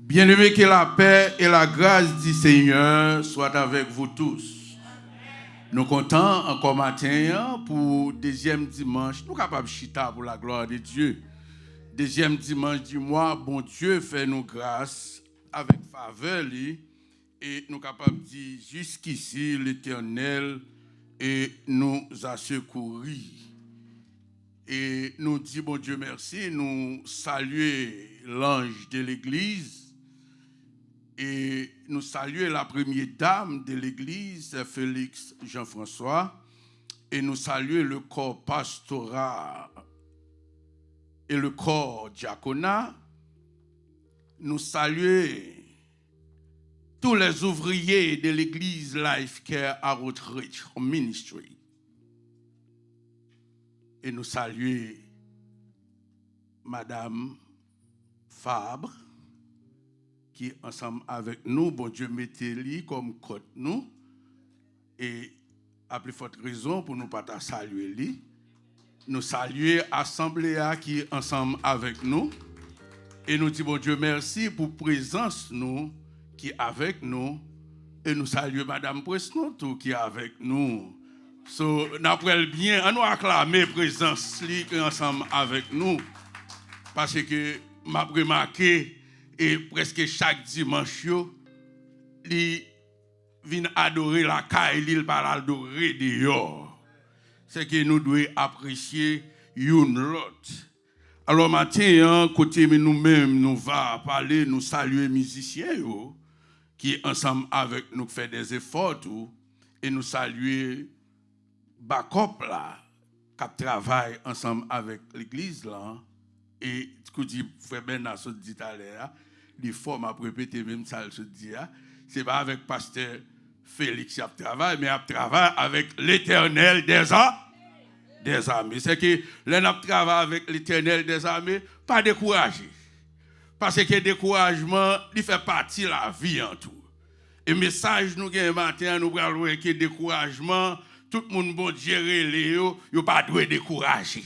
Bien-aimés, que la paix et la grâce du Seigneur soient avec vous tous. Nous comptons encore matin pour deuxième dimanche. Nous sommes capables de chita pour la gloire de Dieu. Deuxième dimanche du mois, bon Dieu fait nous grâce avec faveur et nous sommes capables de dire jusqu'ici l'Éternel et nous a secourus. Et nous disons bon Dieu merci, nous saluons l'ange de l'Église. Et nous saluons la première dame de l'église, Félix Jean-François, et nous saluons le corps pastoral et le corps diaconat. Nous saluons tous les ouvriers de l'église Life Care Outreach Ministry. Et nous saluons Madame Fabre, qui ensemble avec nous, bon Dieu mettez-lui comme côte nous, et à plus forte raison pour nous pas saluer lui. Nous saluer l'Assemblée qui est ensemble avec nous, et nous disons bon Dieu merci pour présence nous qui est avec nous, et nous saluer Madame Presnoto qui est avec nous. So, n'après bien, on nous acclamer présence qui est ensemble avec nous, parce que m'a remarqué et presque chaque dimanche, il vient adorer la caille, il va l'adorer dehors. C'est que nous devons apprécier une l'autre. Alors matin, côté nous-mêmes, nous va parler, nous saluer les musiciens qui ensemble avec nous fait des efforts et nous saluer Backup là, qui travaille ensemble avec l'église là. Et ce que frère Bernard se dit à l'heure, les formes à répéter même ça se dit, c'est pas avec pasteur Félix qui travaille, mais il travaille avec l'Éternel des armées. C'est que l'on travaille avec l'Éternel des armées, pas découragé. Parce que le découragement, il fait partie de la vie en tout. Et le message nous gagne matin, nous allons voir que le découragement, tout le monde bon gérer les yo, yo pas doit décourager.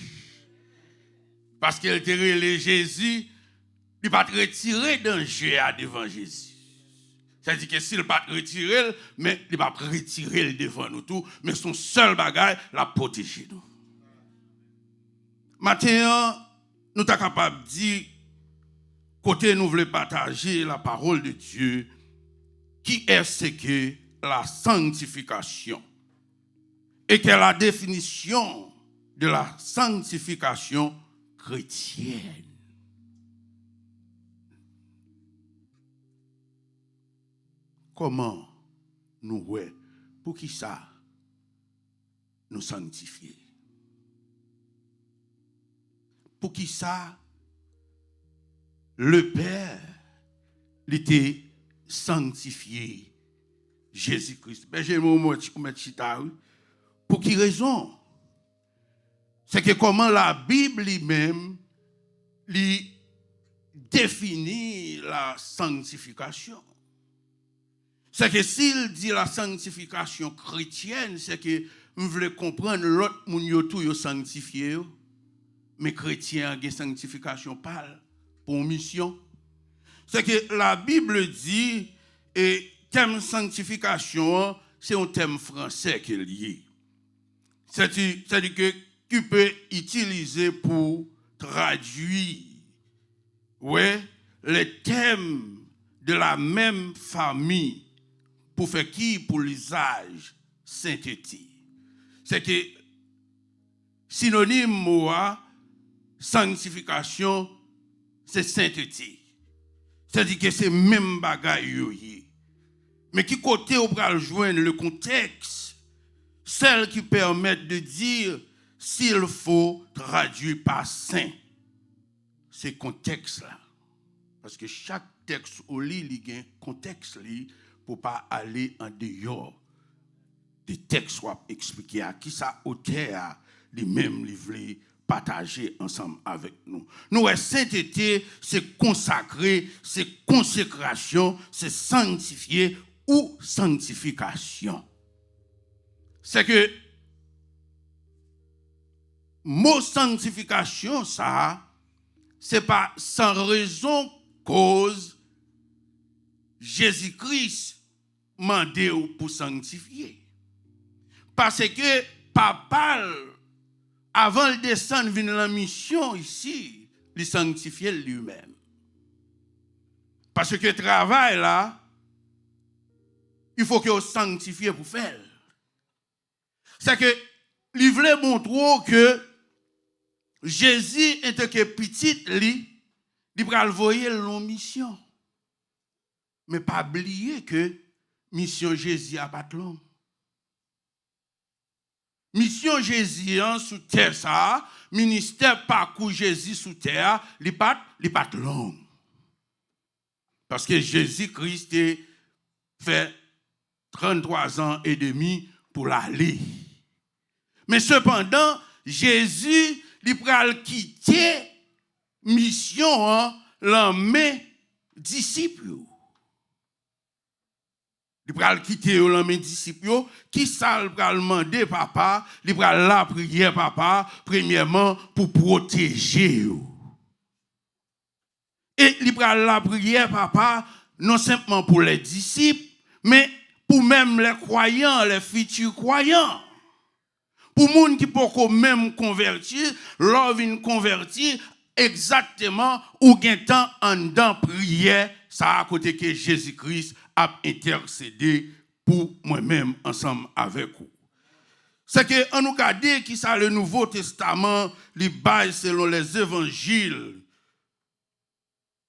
Parce qu'il te relé Jésus, il ne va pas te retirer danger devant Jésus. C'est-à-dire que s'il ne va pas te retirer, mais il va retirer devant nous tout, mais son seul bagage, la protéger nous. Maintenant, nous sommes capables de dire, côté nous voulons partager la parole de Dieu, qui est ce que la sanctification. Et quelle est la définition de la sanctification chrétienne. Comment nous voyons pour qui ça nous sanctifier? Pour qui ça le Père l'était sanctifié Jésus-Christ. Ben j'ai mon mot pour qui raison? C'est que comment la Bible lui-même lui définit la sanctification. C'est que s'il dit la sanctification chrétienne, c'est que vous voulez comprendre l'autre moun yo tout yo sanctifié, mais chrétien a une sanctification parle pour mission. C'est que la Bible dit et thème sanctification, c'est un thème français qui est lié. C'est-à-dire que tu peux utiliser pour traduire les thèmes de la même famille pour faire qui pour l'usage synthétique. C'est que synonyme moi sanctification c'est synthétique. C'est-à-dire que c'est même bagaille. Mais qui côté on va joindre le contexte, celle qui permet de dire s'il faut traduire par saint. C'est contexte là. Parce que chaque texte au lit, il y a un contexte pour pas aller en dehors des textes soit expliquer à qui ça auteur les mêmes livres partager ensemble avec nous. Nous sainteté, c'est consacré, c'est consécration, c'est sanctifié ou sanctification. C'est que mot sanctification ça c'est pas sans raison cause Jésus-Christ mandé pour sanctifier. Parce que papa, avant de descendre venir la mission ici, il sanctifiait lui-même. Parce que le travail là, il faut qu'il sanctifie pour faire. C'est que il voulait montrer que Jésus était que petit, il va envoyer la mission. Mais pas oublier que mission Jésus a pas de l'homme. Mission Jésus sous terre ça, ministère parcours Jésus sous terre, il pas de l'homme. Parce que Jésus-Christ a fait 33 ans et demi pour l'aller. Mais cependant, Jésus, il va quitter mission l'homme disciples. Il va quitter l'homme disciples. Qui ça va demander papa? Il va la prière papa, premièrement pour protéger. Et il va la prière papa, non simplement pour les disciples, mais pour même les croyants, les futurs croyants. Pour les gens qui peuvent même convertir, leur vient convertir exactement où il y a temps en dedans prière, ça à côté que Jésus-Christ a intercédé pour moi-même ensemble avec vous. C'est que on nous regarde qui ça le Nouveau Testament, les bails selon les évangiles.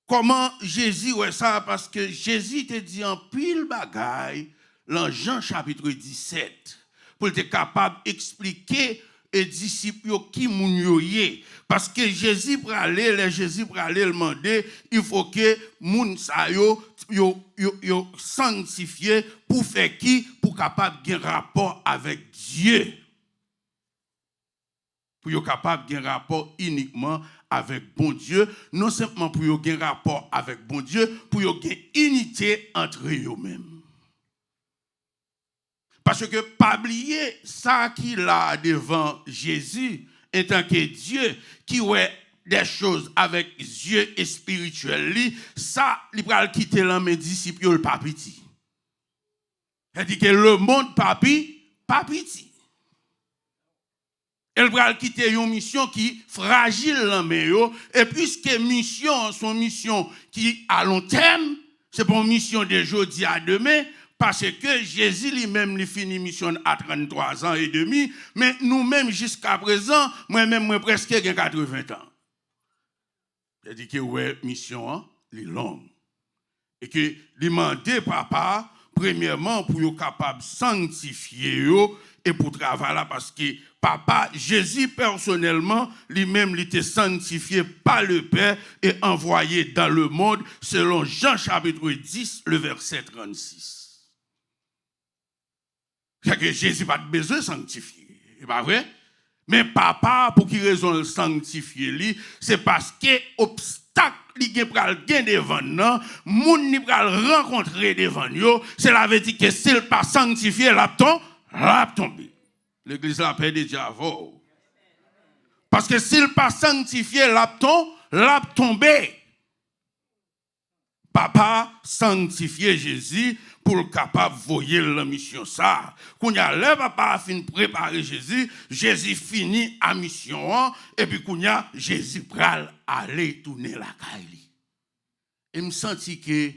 Comment Jésus ouais ça parce que Jésus te dit en pile bagaille dans Jean chapitre 17 pour être capable d'expliquer aux disciples qui moun yo yé parce que Jésus pour aller demander il faut que moun sa yo sanctifié pour faire qui pour capable de rapport avec Dieu pour être capable de rapport uniquement avec bon Dieu, non simplement pour avoir un rapport avec bon Dieu, pour avoir une unité entre eux-mêmes. Parce que pas oublier ça qu'il a devant Jésus, en tant que Dieu, qui ouais des choses avec Dieu et spirituel, ça, il va quitter l'homme disciple, le pas petit. C'est-à-dire que le monde pas petit. Elle va quitter une mission qui est fragile, et puisque mission, son mission qui à long terme, c'est pas une mission de jeudi à demain, parce que Jésus lui-même lui finit mission à 33 ans et demi, mais nous-mêmes jusqu'à présent, moi-même, presque 80 ans. C'est-à-dire que ouais, mission, est longue. Et que demander papa, premièrement, pour être capable de sanctifier et pour travailler là, parce que papa, Jésus personnellement, lui-même, il était sanctifié par le Père et envoyé dans le monde, selon Jean chapitre 10, le verset 36. C'est que Jésus n'a pas besoin de sanctifier, c'est pas vrai? Mais papa, pour qui raison le sanctifier lui, c'est parce que obstacle li pral gen devant nan, moun ni pral rencontrer devant yo, c'est la veut dire que s'il pas sanctifié l'a tombé. L'église la paix de Diavo. Parce que s'il pas sanctifié l'a tombé. Papa sanctifié Jésus pour le capable de voyer la mission ça. Quand le papa a fini de préparer Jésus, Jésus finit la mission et puis quand Jésus pral aller tourner la caille. Et me senti que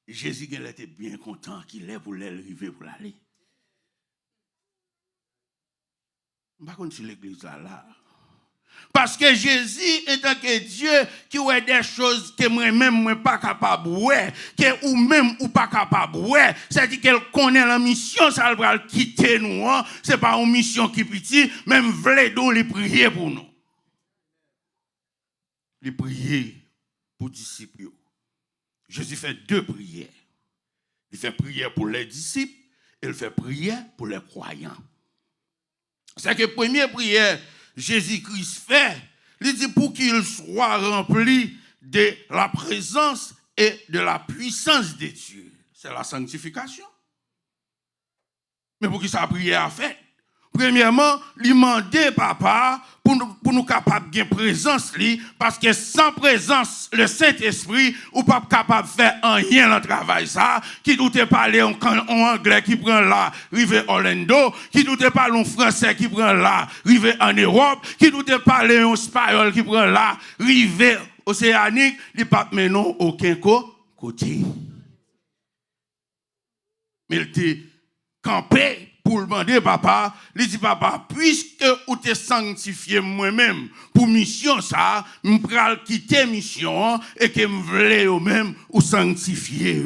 Jésus était bien content qu'il est pour l'arriver pour l'aller. Je ne sais pas si l'église là. Parce que Jésus est tant que Dieu qui a des choses que moi-même je ne suis pas capable de voir, que ou même ou pas capable de voir. C'est-à-dire qu'elle connaît la mission, ça va quitter nous. Ce n'est pas une mission qui est petite, même v'ledou les prier pour nous. Les prier pour les disciples. Jésus fait deux prières. Il fait prière pour les disciples et il fait prière pour les croyants. C'est que la première prière, Jésus-Christ fait, il dit pour qu'il soit rempli de la présence et de la puissance de Dieu. C'est la sanctification. Mais pour qu'il sa prière a fait, Premièrement, lui demander papa pour nous capables de présence li, parce que sans présence le Saint-Esprit ou pas capable de faire rien dans le travail ça, qui doute parler en anglais qui prend là, rive Orlando, qui doute parler en français qui prend là, rive en Europe, qui doute parler en espagnol qui prend là, rive océanique, il pas menon aucun côté. Mais il était campé pour demander papa, il dit papa, puisque vous t'es sanctifié moi-même pour mission ça, je vais quitter mission et que je voulais vous-même ou sanctifier.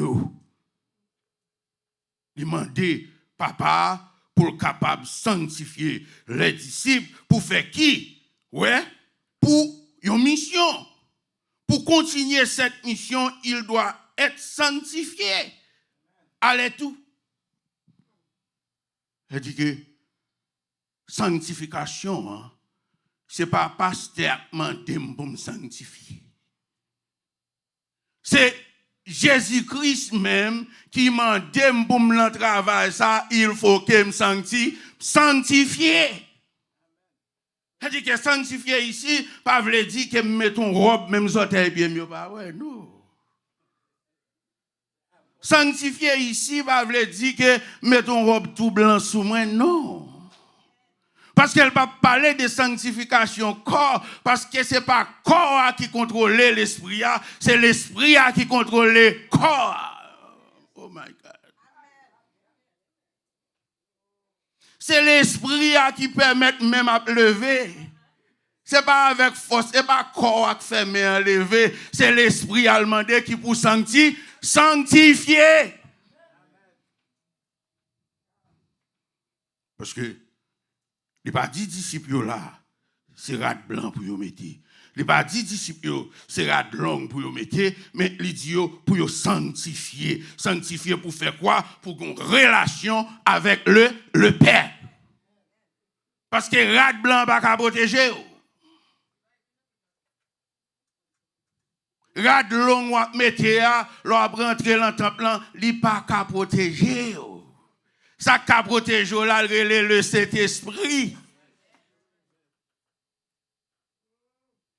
Il demandait papa pour capable de sanctifier les disciples pour faire qui? Ouais, pour une mission. Pour continuer cette mission, il doit être sanctifié. Allez tout. Elle dit que sanctification, hein, ce n'est pas pasteur qui m'a demandé pour me sanctifier. C'est Jésus-Christ même qui m'a demandé pour me travailler ça, il faut que me sanctifier. Elle dit que sanctifier ici, pas veut dire que me mette une robe, même orteils bien mieux, pas ouais, non. Sanctifier ici, pas veut dire que mettre une robe tout blanc sous moi, non. Parce qu'elle va parler de sanctification corps, parce que ce n'est pas corps qui contrôle l'esprit, c'est l'esprit qui contrôle le corps. Oh my God. C'est l'esprit qui permet même à lever. Ce n'est pas avec force, ce n'est pas le corps qui fait mais lever, c'est l'esprit allemand qui pour sanctifier. Parce que il pas dit disciples là, c'est rad blanc pour yo mettre. Il pas dit disciples c'est rad long pour yo mettre, mais il dit pour yo sanctifier. Sanctifier pour faire quoi? Pour une relation avec le Père. Parce que rad blanc pas qu'à protéger. Rad long ou mettre l'on rentrer dans le temple, il pas qu'à protéger. Ça qu'à protéger là le Saint-Esprit.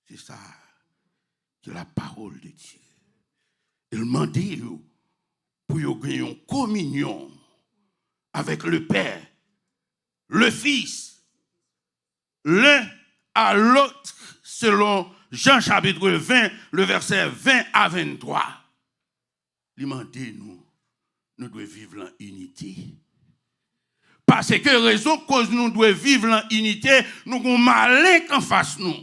C'est ça que la parole de Dieu. Il m'a dit pour gagner une communion avec le Père, le Fils, l'un à l'autre, selon Jean chapitre 20, le verset 20 à 23. Il m'a dit nous devons vivre en unité. Parce que raison cause nous devons vivre en unité, nous avons malin en face nous.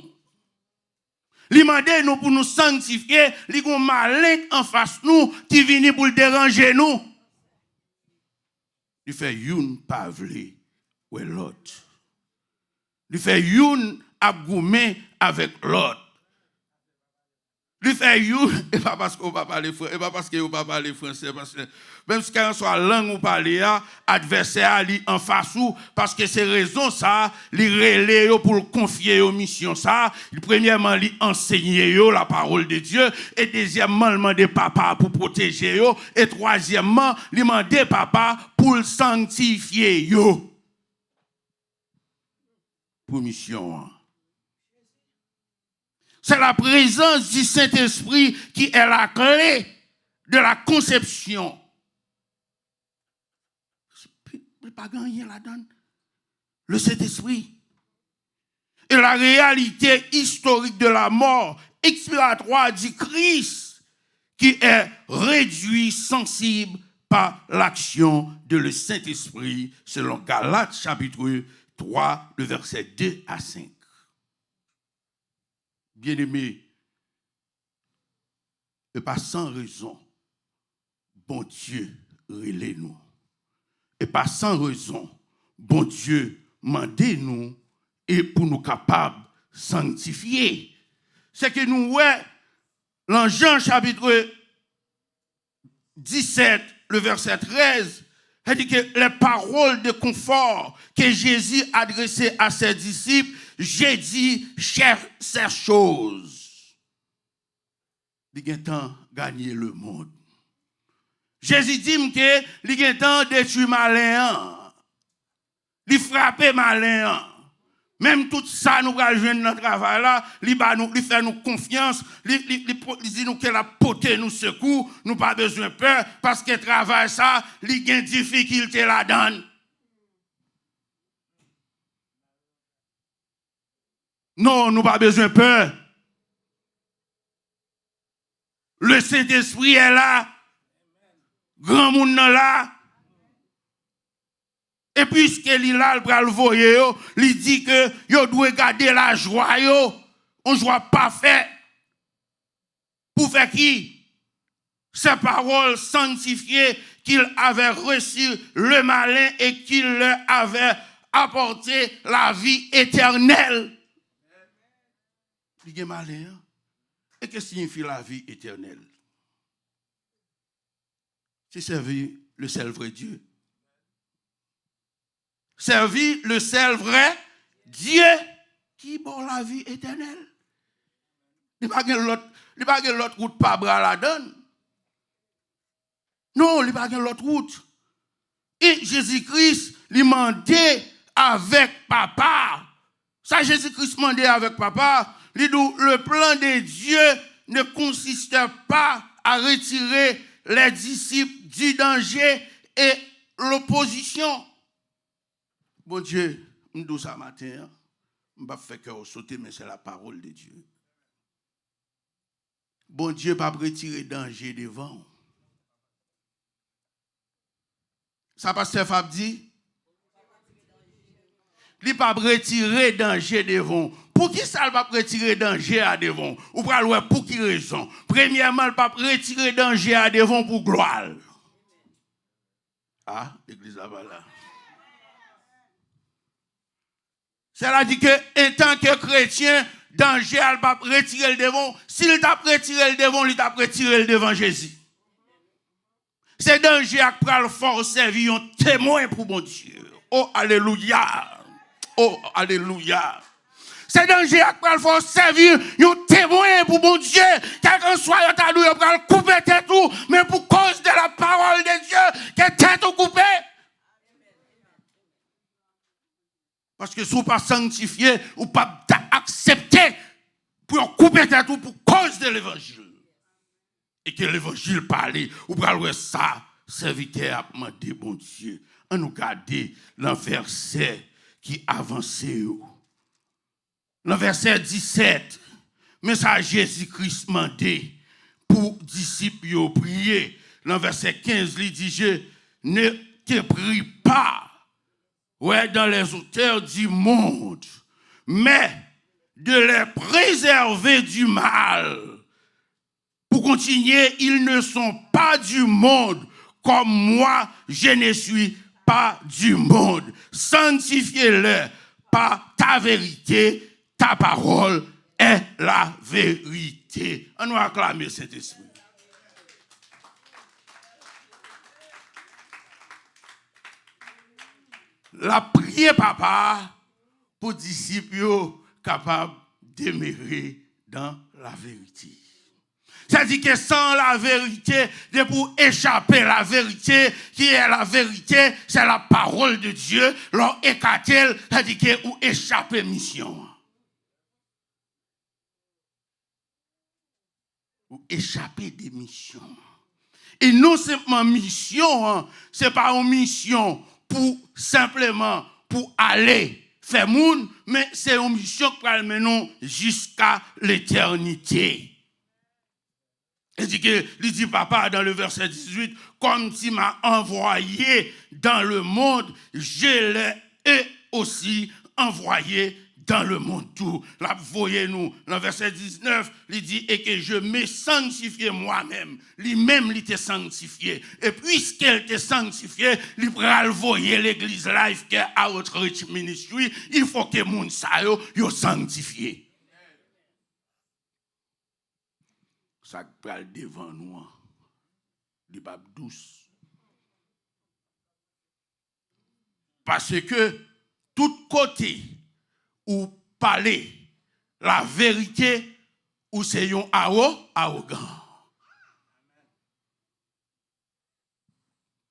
Li mande nous pour nous sanctifier, li gon malin en face nous qui vient pour déranger nous. Il fait youn pas vle ou l'autre. Il fait youn abgoumé avec l'autre. Il fait youn et pas parce qu'on va parler français, et pas parce qu'on va parler français parce que même si quand soit langue ou parler adversaire li en face ou parce que c'est raison ça, li relé pour confier aux missions ça, premièrement li enseigner yo la parole de Dieu et deuxièmement li demander papa pour protéger yo et troisièmement li demander papa pour sanctifier yo. Pour mission. C'est la présence du Saint-Esprit qui est la clé de la conception. Il n'y a pas gagné là-dedans. Le Saint-Esprit. Et la réalité historique de la mort expiratoire du Christ qui est réduit, sensible par l'action de le Saint-Esprit selon Galates chapitre 3, le verset 2 à 5. Bien-aimés, et pas sans raison, bon Dieu, relève-nous. Et pas sans raison, bon Dieu, mandez-nous et pour nous capables de sanctifier. C'est que nous, ouais, dans Jean chapitre 17, le verset 13, il dit que les paroles de confort que Jésus adressait à ses disciples, j'ai dit, ces choses. Il y a temps de gagner le monde. Jésus dit que il y a temps de détruire malin. Li frappe malin. Même tout ça, nous allons jouer dans le travail là, li fait nous confiance, li dit nous qu'elle a porté nous secours, nous pas besoin de peur, parce que le travail ça, li gen difficulté là-dedans. Non, nous pas besoin de peur. Le Saint-Esprit est là, grand monde là. Et puisque il là, le voyer, il dit que yo doit garder la joie, une joie parfaite. Pour faire qui? Ces paroles sanctifiées qu'il avait reçues le malin et qu'il leur avait apporté la vie éternelle. Il est malin. Et qu'est-ce que signifie la vie éternelle? C'est servir le seul vrai Dieu. Servir le seul vrai Dieu qui bon la vie éternelle. Il n'y a pas l'autre route pas bras la donne. Non, il n'y a pas l'autre route. Et Jésus-Christ lui mandait avec papa. Ça, Jésus-Christ mandait avec papa. Il dit, le plan de Dieu ne consistait pas à retirer les disciples du danger et l'opposition. Bon Dieu, je dis ça matin, je ne vais pas faire cœur sauter, mais c'est la parole de Dieu. Bon Dieu ne va pas retirer danger devant. Ça, pasteur Fab dit? Il ne va pas retirer danger devant. Pour qui ça ne va pas retirer danger à devant? Ou pour qui raison? Premièrement, il ne va pas retirer danger à devant pour gloire. Ah, l'église là-bas là. Cela dit que, en tant que chrétien, danger, elle va retirer le devant. S'il t'a retiré le devant, il t'a retiré le devant Jésus. C'est danger qui va le faire servir un témoin pour mon Dieu. Oh, alléluia. Oh, alléluia. C'est danger qui va le faire servir un témoin pour mon Dieu. Quel que soit le talou, il va le couper tête tout, mais pour cause de la parole de Dieu, que tête tout coupé. Parce que si vous ne pas sanctifié, ou pas accepté pour couper tout pour cause de l'évangile. Et que l'évangile parle, ou pas ça, serviteur a demandé, bon Dieu, on nous garder le verset qui avançait. Le verset 17, message Jésus-Christ demandé pour disciples prier. Le verset 15, il dit, je ne te prie pas. Ouais, dans les auteurs du monde, mais de les préserver du mal. Pour continuer, ils ne sont pas du monde, comme moi, je ne suis pas du monde. Sanctifiez-le par ta vérité, ta parole est la vérité. On nous acclame Saint-Esprit. La prière, papa, pour disciples capables d'aimer dans la vérité. C'est-à-dire que sans la vérité, de pour échapper à la vérité, qui est la vérité, c'est la parole de Dieu, leur écarter, c'est-à-dire que ou échapper mission. Ou échapper des missions. Et non seulement mission, ce n'est pas une mission pour simplement pour aller faire monde, mais c'est une mission qui va mener jusqu'à l'éternité. Il dit papa dans le verset 18, comme tu m'as envoyé dans le monde, je l'ai aussi envoyé dans le monde tout. Là, voyez-nous, dans le verset 19, il dit, et que je me sanctifie moi-même. Lui-même, il t'est sanctifié. Et puisqu'elle t'est sanctifié, il va voyer l'église life qui est à Outreach Ministry. Il faut que moun sa yo sanctifié. Ça parle devant nous, du pape douce. Parce que, tout côté, ou parler la vérité, ou c'est un arrogant.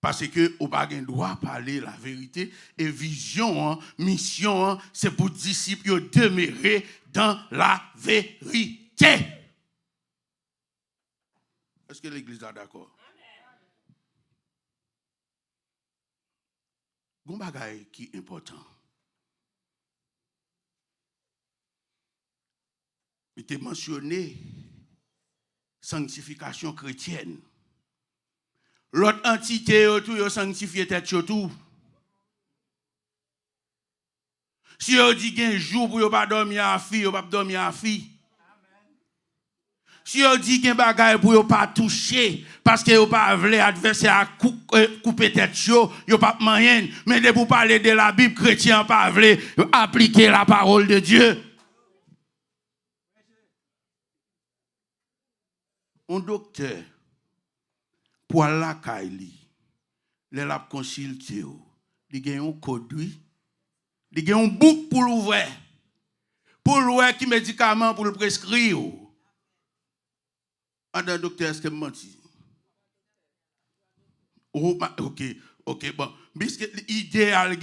Parce que vous n'avez pas le droit de parler la vérité. Et vision, mission, c'est pour disciples demeurer dans la vérité. Est-ce que l'Église est d'accord? Il y a un bagage qui est important. Il était mentionné sanctification chrétienne. L'autre entité, tout est sanctifié tête tout. Si on dit qu'il y a un jour pour ne pas dormir à fille, on ne pas dormir à fille. Si on dit qu'il y a un bagage pour ne pas toucher, parce que vous pas voulu adversaire à couper tête chaud, vous pas moyen. Mais de vous parler de la Bible, chrétien pas voulu appliquer la parole de Dieu. Un docteur, pour la Kaili, les l'a consulté, il y a un code, il y a un bouc pour l'ouvrir. Pour l'ouvrir qui médicament pour le prescrire. Un docteur, est-ce que je menti? Ok, bon. Puisque l'idéal,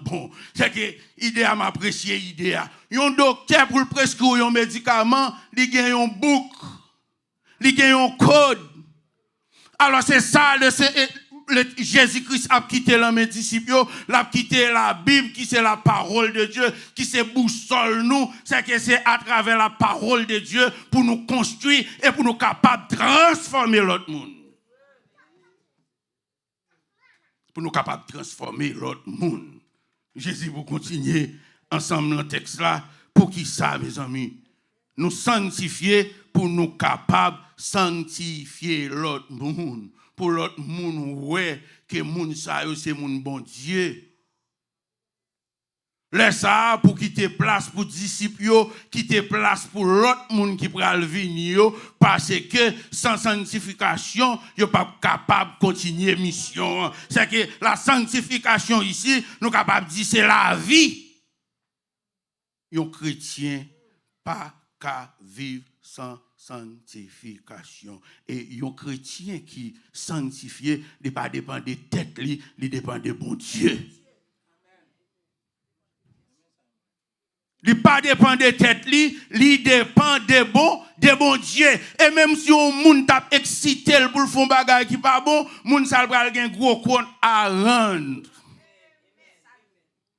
bon, c'est que l'idéal m'apprécie l'idéal. Un docteur pour le prescrire un médicament, il y a un bouc. Il y a un code. Alors c'est ça, Jésus-Christ a quitté les disciples, a quitté la Bible, qui c'est la parole de Dieu, qui c'est boussole nous, c'est que c'est à travers la parole de Dieu pour nous construire et pour nous capables de transformer l'autre monde. Pour nous capables de transformer l'autre monde. Jésus, vous continuez ensemble dans le texte là, pour qui ça, mes amis? Nous sanctifier pour nous capables de sanctifier l'autre monde. Pour l'autre monde, ouais, que monde ça, c'est mon bon Dieu. Laisse ça pour quitter place pour disciples, quitter place pour l'autre monde qui pourra venir, parce que sans sanctification, il n'est pas capable de continuer mission. C'est que la sanctification ici, nous sommes capables de dire c'est la vie. Un chrétien pas qu'à vivre sans sanctification. Et un chrétien qui sanctifié, il ne pas dépend de tête, il dépend de bon Dieu. Il ne pas dépend de tête, il dépend de bon Dieu. Et même si on moun t'a excité pour faire un bagage qui pas bon, moun ça va avoir un gros compte à rendre.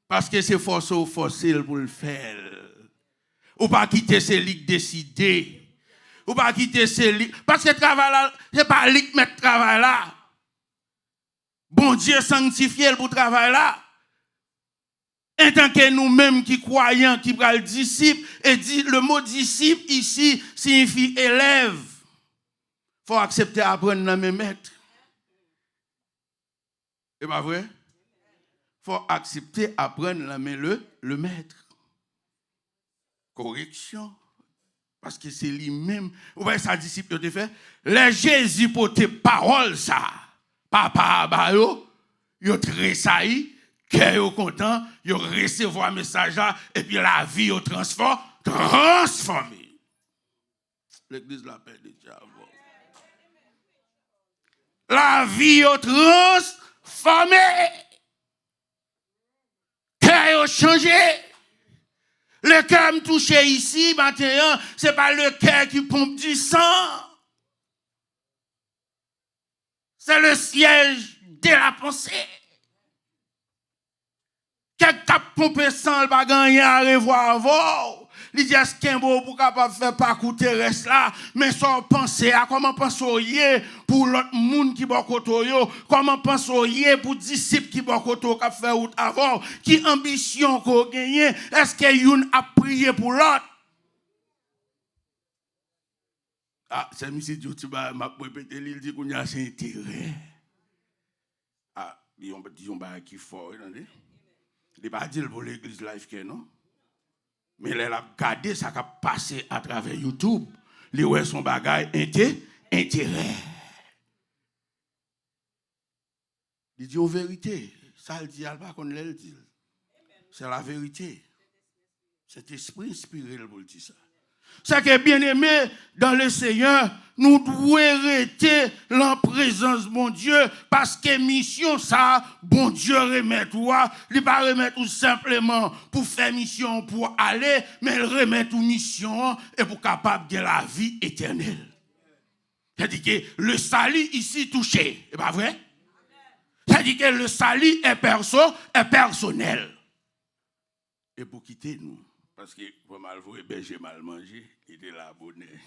Parce que c'est forcé pour le faire. Ou pas quitter ces ligues décidées. Ou pas quitter ces ligues. Parce que le travail là, ce n'est pas ligue mettre travail là. Bon Dieu sanctifié pour le travail là. En tant que nous-mêmes qui croyons, qui prenons le disciple, et dit le mot disciple ici signifie élève. Il faut accepter apprendre dans mes maîtres. C'est pas vrai? Il faut accepter apprendre dans le maître. Correction. Parce que c'est lui-même. Vous voyez sa disciple te fait? Les Jésus pour tes paroles, ça. Papa, yo tressailli. Qu'ils sont contents, ils recevoir un message là, et puis la vie est transformée. L'église l'appelle le diable. La vie est transformée. Qu'ils ont changé. Le cœur me touché ici, maintenant, ce n'est pas le cœur qui pompe du sang. C'est le siège de la pensée. Quelqu'un qui pompe sang, il va gagner à revoir avant. Il dit, est-ce qu'il y a un beau pour capable faire parcours terrestre là, mais sans penser à comment penser pour l'autre monde qui est côté, comment penser pour disciples qui sont côté, qui fait route avant, qui ambition qu'on gagne, est-ce qu'il y a une à prier pour l'autre? Ah, c'est M. YouTube, m'a répété, il dit qu'on a un intérêt. Ah, disons, qui fort, attendez. Il n'est pas dit pour l'église live, non? Mais elle a gardé ça qui a passé à travers YouTube. Il a son bagage intérêt. Il dit en vérité. Ça, il dit, Alba, qu'on l'a dit. C'est la vérité. C'est l'esprit inspiré pour dire ça. C'est que bien aimé dans le Seigneur, nous devons arrêter la présence de mon Dieu parce que mission ça, bon Dieu remet toi, il pas remettre tout simplement pour faire mission pour aller, mais il remet tout mission et pour capable de la vie éternelle. C'est-à-dire que le salut ici touché, c'est pas vrai? C'est-à-dire que le salut est personnel. Et pour quitter nous, parce que pour mal voir berger mal manger, il était là bonnet.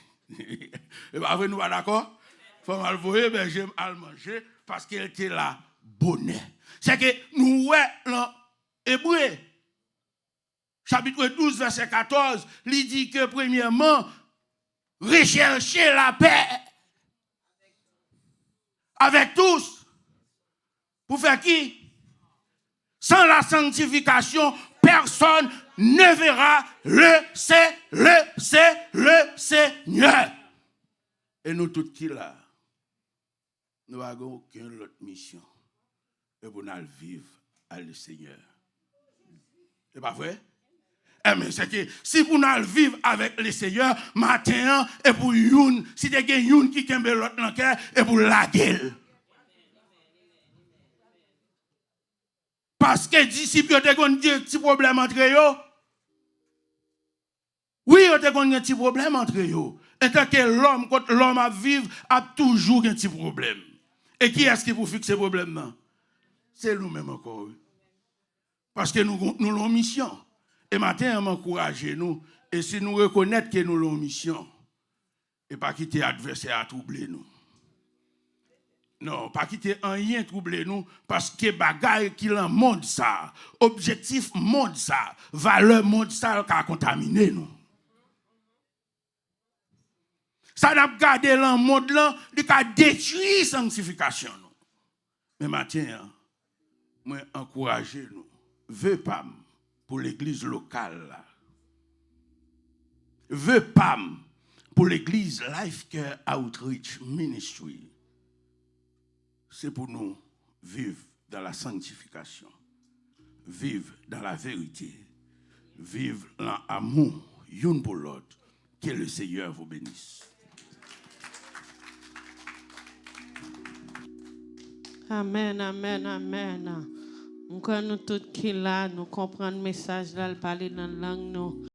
Et pas vrai, nous pas d'accord? Faut mal voir berger mal manger parce qu'il était là bonnet. C'est que nous ouais dans Hébreu chapitre 12 verset 14, il dit que premièrement rechercher la paix avec tous. Pour faire qui? Sans la sanctification, personne ne verra le Seigneur. Et nous tous qui là, nous n'avons aucune autre mission. Et pour nous vivre à le Seigneur. C'est pas vrai? Mais c'est que si vous n'allez vivre avec le Seigneur, matin, et pour une, si vous avez une qui kembe l'autre dans le cœur, et pour la gueule. Parce que disciples ont un petit problème entre eux. Oui, ils ont un petit problème entre eux. Et tant que l'homme, quand l'homme a vivre, a toujours un petit problème. Et qui est-ce qui vous fixe ce problème-là? C'est nous-mêmes encore. Parce que nous avons une mission. Et maintenant, on m'encourage nous. Et si nous reconnaissons que nous avons une mission, et pas quitter l'adversaire à troubler nous. Non, pas quitter rien troubler nous, parce que bagaille qui dans monde ça, objectif monde ça, valeur monde ça qui a contaminé nous. Ça n'a pas gardé dans le monde là, qui a détruit la sanctification. Mais maintenant, moi encourager nous, veux pas pour l'église locale là. Veux pas pour l'église Life Care Outreach Ministry. C'est pour nous vivre dans la sanctification, vivre dans la vérité, vivre dans l'amour, l'un pour l'autre. Que le Seigneur vous bénisse. Amen, amen, amen. Nous tous qui là, nous comprenons le message là, le parler dans la langue nous.